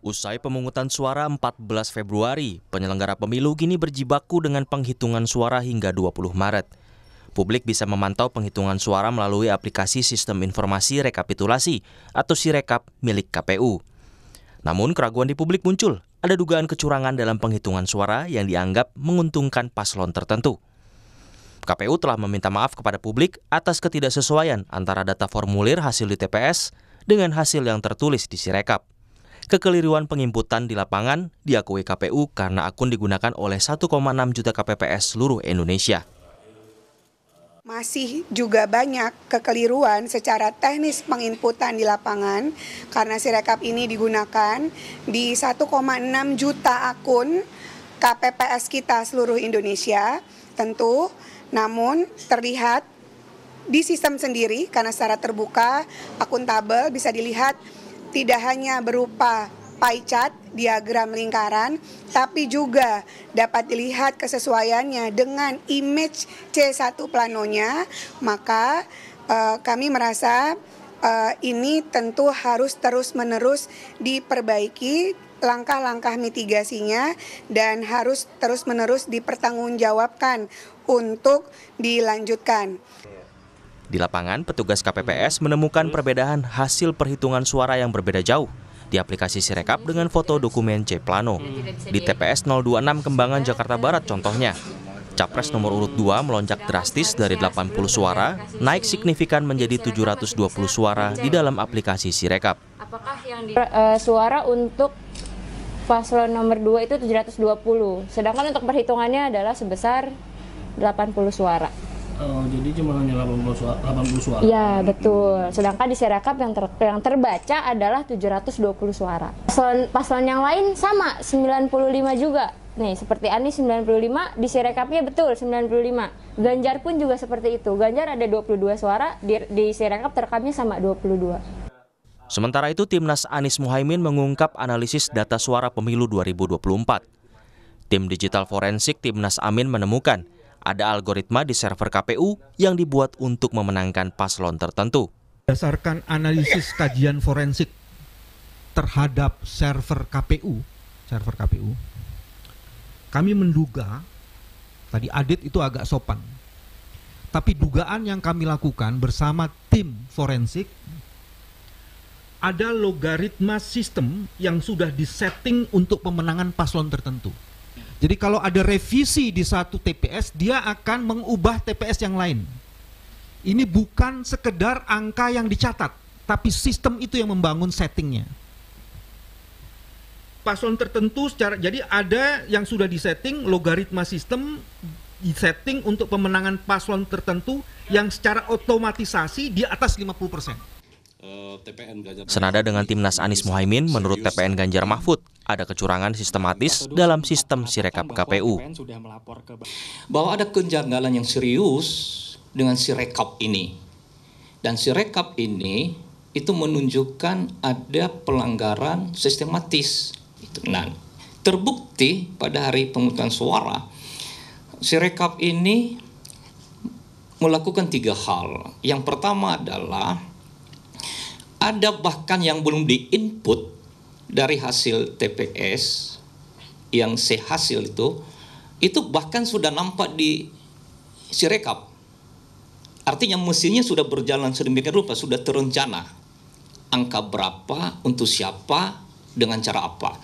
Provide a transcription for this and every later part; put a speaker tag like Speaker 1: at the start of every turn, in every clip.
Speaker 1: Usai pemungutan suara 14 Februari, penyelenggara pemilu kini berjibaku dengan penghitungan suara hingga 20 Maret. Publik bisa memantau penghitungan suara melalui aplikasi Sistem Informasi Rekapitulasi atau Sirekap milik KPU. Namun keraguan di publik muncul, ada dugaan kecurangan dalam penghitungan suara yang dianggap menguntungkan paslon tertentu. KPU telah meminta maaf kepada publik atas ketidaksesuaian antara data formulir hasil di TPS dengan hasil yang tertulis di Sirekap. Kekeliruan penginputan di lapangan diakui KPU karena akun digunakan oleh 1,6 juta KPPS seluruh Indonesia.
Speaker 2: Masih juga banyak kekeliruan secara teknis penginputan di lapangan karena Sirekap ini digunakan di 1,6 juta akun KPPS kita seluruh Indonesia tentu, namun terlihat di sistem sendiri karena secara terbuka, akuntabel bisa dilihat tidak hanya berupa pie chart, diagram lingkaran, tapi juga dapat dilihat kesesuaiannya dengan image C1 planonya, maka kami merasa ini tentu harus terus-menerus diperbaiki langkah-langkah mitigasinya dan harus terus-menerus dipertanggungjawabkan untuk dilanjutkan.
Speaker 1: Di lapangan, petugas KPPS menemukan perbedaan hasil perhitungan suara yang berbeda jauh di aplikasi Sirekap dengan foto dokumen C Plano. Di TPS 026 Kembangan, Jakarta Barat contohnya, Capres nomor urut 2 melonjak drastis dari 80 suara, naik signifikan menjadi 720 suara di dalam aplikasi Sirekap.
Speaker 3: Apakah yang suara untuk paslon nomor 2 itu 720, sedangkan untuk perhitungannya adalah sebesar 80 suara.
Speaker 4: Jadi cuma hanya 80 suara?
Speaker 3: Iya, betul. Sedangkan di Sirekap yang terbaca adalah 720 suara. Paslon yang lain sama, 95 juga. Nih, seperti Anies 95, di Sirekapnya betul 95. Ganjar pun juga seperti itu. Ganjar ada 22 suara, di Sirekap terekamnya sama 22.
Speaker 1: Sementara itu, Timnas Anies Muhaimin mengungkap analisis data suara pemilu 2024. Tim digital forensik Timnas Amin menemukan ada algoritma di server KPU yang dibuat untuk memenangkan paslon tertentu.
Speaker 5: Berdasarkan analisis kajian forensik terhadap server KPU, kami menduga, tadi Adit itu agak sopan, tapi dugaan yang kami lakukan bersama tim forensik, ada logaritma sistem yang sudah disetting untuk pemenangan paslon tertentu. Jadi kalau ada revisi di satu TPS, dia akan mengubah TPS yang lain. Ini bukan sekedar angka yang dicatat, tapi sistem itu yang membangun settingnya. Paslon tertentu jadi ada yang sudah disetting, logaritma sistem disetting untuk pemenangan paslon tertentu yang secara otomatisasi di atas 50%.
Speaker 1: Senada dengan Timnas Anies Muhaimin, menurut TPN Ganjar Mahfud, ada kecurangan sistematis dalam sistem Sirekap KPU.
Speaker 6: Bahwa ada kejanggalan yang serius dengan Sirekap ini. Dan Sirekap ini itu menunjukkan ada pelanggaran sistematis. Nah, terbukti pada hari pemungutan suara, Sirekap ini melakukan 3 hal. Yang pertama adalah ada bahkan yang belum diinput dari hasil TPS yang sehasil itu bahkan sudah nampak di Sirekap. Artinya mesinnya sudah berjalan sedemikian rupa, sudah terencana. Angka berapa, untuk siapa, dengan cara apa.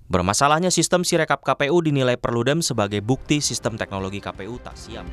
Speaker 1: Bermasalahnya sistem Sirekap KPU dinilai Perludem sebagai bukti sistem teknologi KPU tak siap.